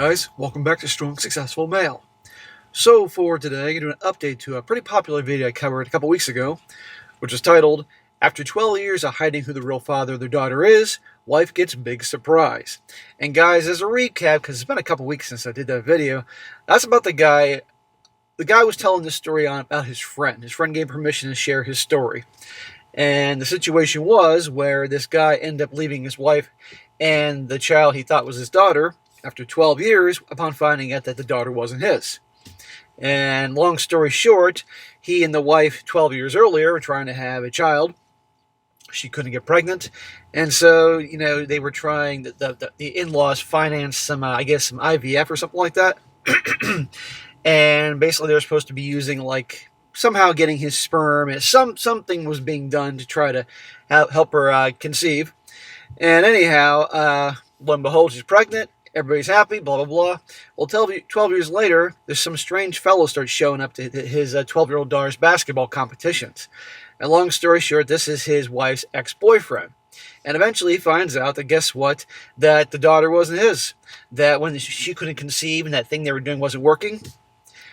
guys, welcome back to Strong Successful Male. So for today, I'm going to do an update to a pretty popular video I covered a couple weeks ago, which is titled, After 12 Years of Hiding Who the Real Father of Their Daughter Is, Wife Gets Big Surprise. And guys, as a recap, because it's been a couple weeks since I did that video, that's about the guy. The guy was telling this story about his friend. His friend gave permission to share his story. And the situation was where this guy ended up leaving his wife and the child he thought was his daughter after 12 years upon finding out that the daughter wasn't his. And long story short, he and the wife 12 years earlier were trying to have a child. She couldn't get pregnant. And so, they were trying, the in-laws financed some IVF or something like that. And basically they were supposed to be using somehow getting his sperm. Something was being done to try to help her conceive. And anyhow, lo and behold, she's pregnant. Everybody's happy, blah, blah, blah. Well, 12 years later, there's some strange fellow starts showing up to his 12-year-old daughter's basketball competitions. And long story short, this is his wife's ex-boyfriend. And eventually he finds out that, guess what, that the daughter wasn't his. That when she couldn't conceive and that thing they were doing wasn't working,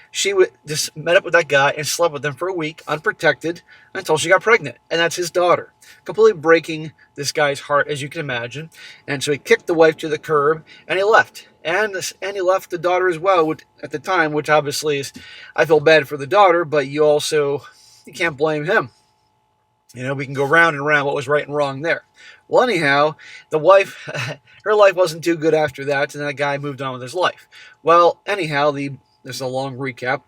she just met up with that guy and slept with him for a week, unprotected, until she got pregnant. And that's his daughter. Completely breaking this guy's heart, as you can imagine. And so he kicked the wife to the curb, and he left. And he left the daughter as well at the time, which obviously is, I feel bad for the daughter, but you can't blame him. We can go round and round what was right and wrong there. Well, anyhow, the wife, her life wasn't too good after that, and that guy moved on with his life. Well, anyhow, this is a long recap.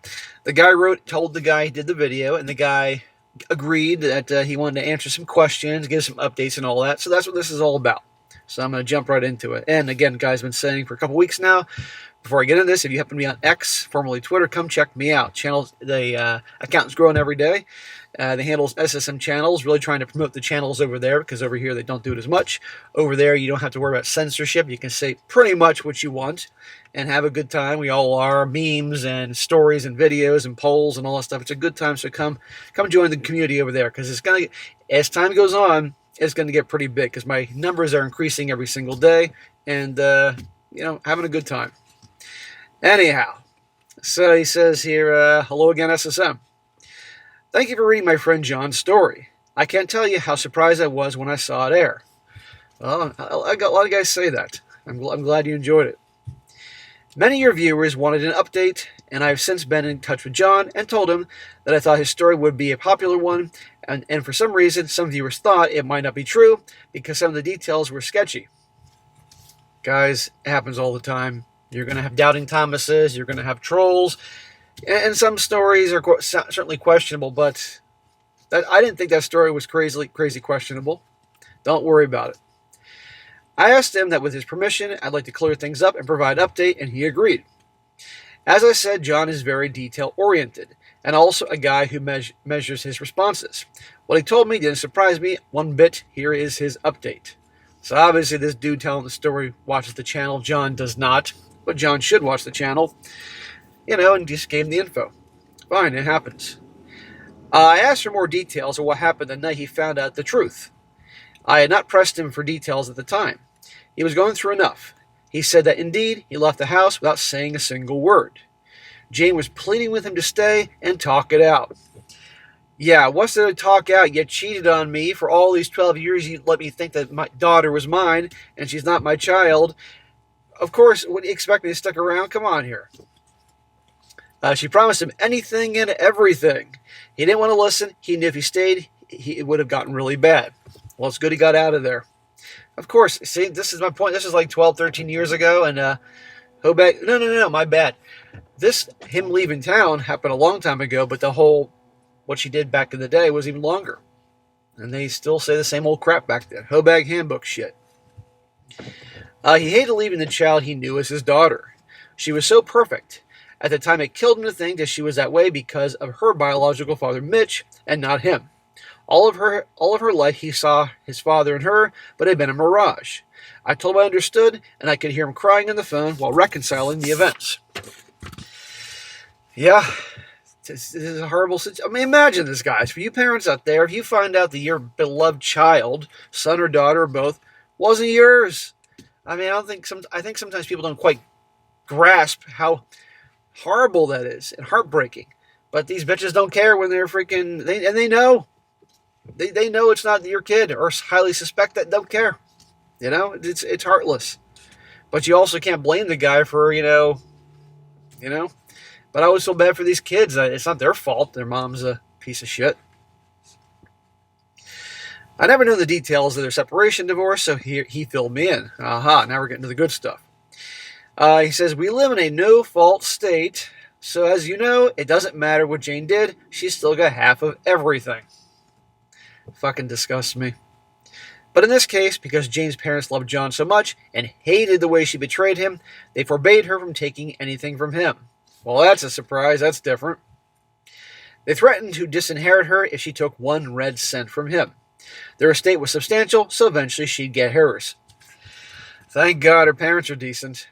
The guy told the guy he did the video, and the guy agreed that he wanted to answer some questions, give some updates and all that. So that's what this is all about. So I'm going to jump right into it. And again, guys, I've been saying for a couple weeks now, before I get into this, if you happen to be on X, formerly Twitter, come check me out. The account's growing every day. The handle's SSM Channels, really trying to promote the channels over there because over here they don't do it as much. Over there you don't have to worry about censorship. You can say pretty much what you want and have a good time. We all are. Memes and stories and videos and polls and all that stuff. It's a good time, so come join the community over there because as time goes on, it's going to get pretty big because my numbers are increasing every single day and, having a good time. Anyhow, so he says here, hello again, SSM. Thank you for reading my friend John's story. I can't tell you how surprised I was when I saw it air. Well, I got a lot of guys say that. I'm glad you enjoyed it. Many of your viewers wanted an update, and I have since been in touch with John and told him that I thought his story would be a popular one, and for some reason, some viewers thought it might not be true because some of the details were sketchy. Guys, it happens all the time. You're going to have doubting Thomases, you're going to have trolls, and some stories are certainly questionable, but I didn't think that story was crazy questionable. Don't worry about it. I asked him that with his permission, I'd like to clear things up and provide an update, and he agreed. As I said, John is very detail-oriented, and also a guy who measures his responses. What he told me didn't surprise me one bit. Here is his update. So obviously this dude telling the story watches the channel. John does not, but John should watch the channel. And just gave him the info. Fine, it happens. I asked for more details of what happened the night he found out the truth. I had not pressed him for details at the time. He was going through enough. He said that indeed, he left the house without saying a single word. Jane was pleading with him to stay and talk it out. Yeah, what's there to talk out? You cheated on me for all these 12 years. You let me think that my daughter was mine and she's not my child. Of course, would you expect me to stick around? Come on here. She promised him anything and everything. He didn't want to listen. He knew if he stayed, it would have gotten really bad. Well, it's good he got out of there. Of course, see, this is my point. This is like 12, 13 years ago, and Hobag, no, my bad. Him leaving town happened a long time ago, but what she did back in the day was even longer. And they still say the same old crap back then. Hobag handbook shit. He hated leaving the child he knew as his daughter. She was so perfect. At the time, it killed him to think that she was that way because of her biological father, Mitch, and not him. All of her life, he saw his father in her, but it had been a mirage. I told him I understood, and I could hear him crying on the phone while reconciling the events. Yeah, this is a horrible situation. I mean, imagine this, guys. For you parents out there, if you find out that your beloved child, son or daughter or both, wasn't yours, I mean, I think sometimes people don't quite grasp how horrible that is and heartbreaking. But these bitches don't care when they're freaking, they know. They know it's not your kid, or highly suspect that, don't care. It's heartless. But you also can't blame the guy for, But I always feel bad for these kids. It's not their fault. Their mom's a piece of shit. I never knew the details of their separation divorce, so he filled me in. Aha, now we're getting to the good stuff. He says, we live in a no-fault state, so as you know, it doesn't matter what Jane did. She's still got half of everything. Fucking disgusts me. But in this case, because Jane's parents loved John so much and hated the way she betrayed him, they forbade her from taking anything from him. Well, that's a surprise. That's different. They threatened to disinherit her if she took 1 red cent from him. Their estate was substantial, so eventually she'd get hers. Thank God her parents are decent.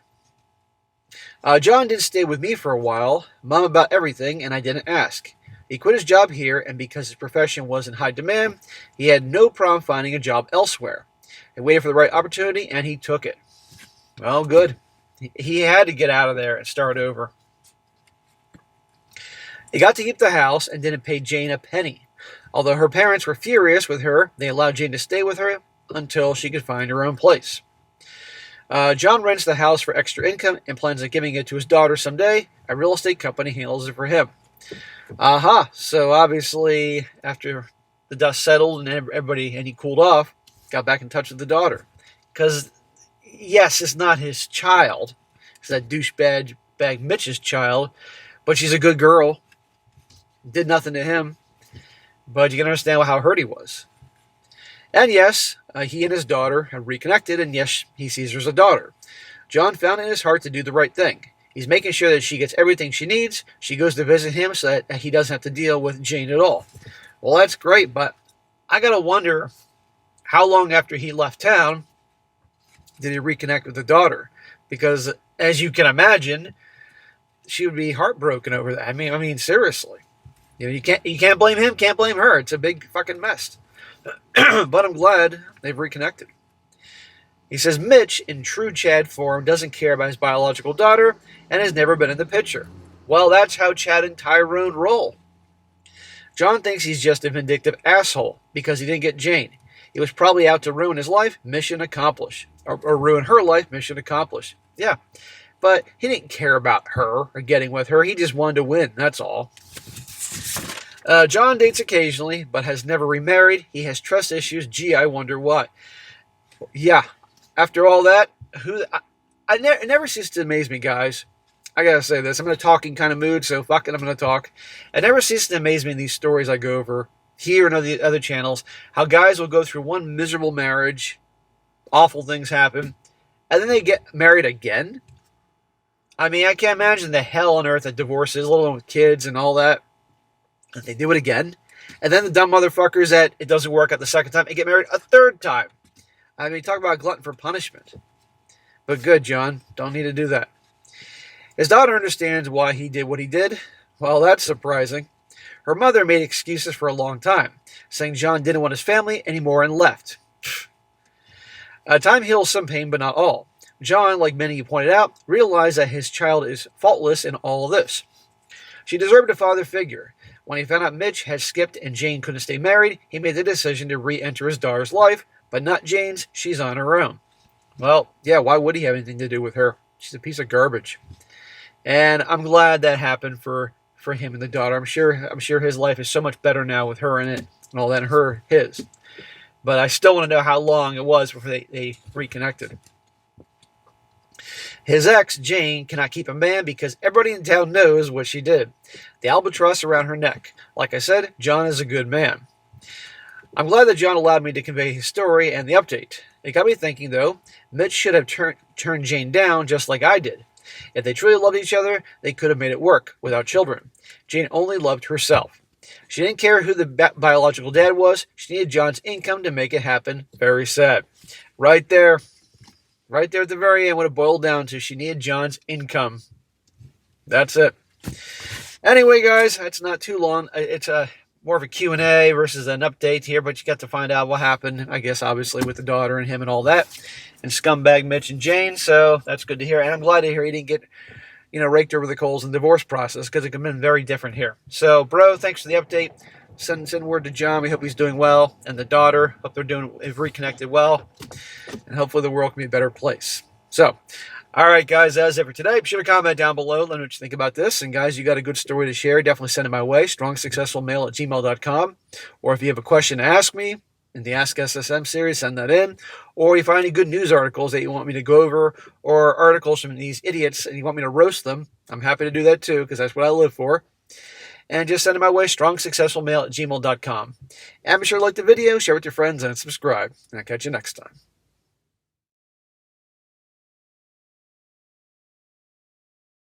John did stay with me for a while, mum about everything, and I didn't ask. He quit his job here, and because his profession was in high demand, he had no problem finding a job elsewhere. He waited for the right opportunity, and he took it. Well, good. He had to get out of there and start over. He got to keep the house and didn't pay Jane a penny. Although her parents were furious with her, they allowed Jane to stay with her until she could find her own place. John rents the house for extra income and plans on giving it to his daughter someday. A real estate company handles it for him. Aha, so obviously after the dust settled and he cooled off, got back in touch with the daughter. Because, yes, it's not his child. It's that douchebag Mitch's child. But she's a good girl. Did nothing to him. But you can understand how hurt he was. And yes, he and his daughter have reconnected, and yes, he sees her as a daughter. John found it in his heart to do the right thing. He's making sure that she gets everything she needs. She goes to visit him so that he doesn't have to deal with Jane at all. Well, that's great, but I got to wonder how long after he left town did he reconnect with the daughter? Because, as you can imagine, she would be heartbroken over that. I mean, seriously. You can't blame him, can't blame her. It's a big fucking mess. But I'm glad they've reconnected. He says Mitch, in true Chad form, doesn't care about his biological daughter and has never been in the picture. Well, that's how Chad and Tyrone roll. John thinks he's just a vindictive asshole because he didn't get Jane. He was probably out to ruin his life, mission accomplished. Or ruin her life, mission accomplished. Yeah, but he didn't care about her or getting with her. He just wanted to win, that's all. John dates occasionally, but has never remarried. He has trust issues. Gee, I wonder why. Yeah, after all that, it never ceases to amaze me, guys. I gotta say this. I'm in a talking kind of mood, so fuck it, I'm gonna talk. It never ceases to amaze me in these stories I go over here and on the other channels, how guys will go through one miserable marriage, awful things happen, and then they get married again. I mean, I can't imagine the hell on earth that divorce is, let alone with kids and all that. And they do it again. And then the dumb motherfuckers that it doesn't work out the second time and get married a third time. I mean, talk about glutton for punishment. But good, John. Don't need to do that. His daughter understands why he did what he did. Well, that's surprising. Her mother made excuses for a long time, saying John didn't want his family anymore and left. Time heals some pain, but not all. John, like many you pointed out, realized that his child is faultless in all of this. She deserved a father figure. When he found out Mitch had skipped and Jane couldn't stay married, he made the decision to re-enter his daughter's life, but not Jane's. She's on her own. Well, yeah, why would he have anything to do with her? She's a piece of garbage. And I'm glad that happened for him and the daughter. I'm sure his life is so much better now with her in it and all that, and his. But I still want to know how long it was before they reconnected. His ex, Jane, cannot keep a man because everybody in town knows what she did. The albatross around her neck. Like I said, John is a good man. I'm glad that John allowed me to convey his story and the update. It got me thinking, though, Mitch should have turned Jane down just like I did. If they truly loved each other, they could have made it work without children. Jane only loved herself. She didn't care who the biological dad was. She needed John's income to make it happen. Very sad. Right there at the very end, what it boiled down to, she needed John's income. That's it. Anyway, guys, it's not too long. It's more of a Q&A versus an update here, but you got to find out what happened, I guess, obviously, with the daughter and him and all that, and scumbag Mitch and Jane, so that's good to hear, and I'm glad to hear he didn't get, raked over the coals in the divorce process, because it could have been very different here. So, bro, thanks for the update. Send word to John. We hope he's doing well, and the daughter, hope they've reconnected well, and hopefully the world can be a better place. So, all right, guys, that's it for today. Be sure to comment down below. Let me know what you think about this. And, guys, you got a good story to share, definitely send it my way, strongsuccessfulmale@gmail.com. Or if you have a question to ask me in the Ask SSM series, send that in. Or you find any good news articles that you want me to go over, or articles from these idiots and you want me to roast them, I'm happy to do that too, because that's what I live for. And just send it my way, strongsuccessfulmale@gmail.com. And be sure to like the video, share with your friends, and subscribe. And I'll catch you next time.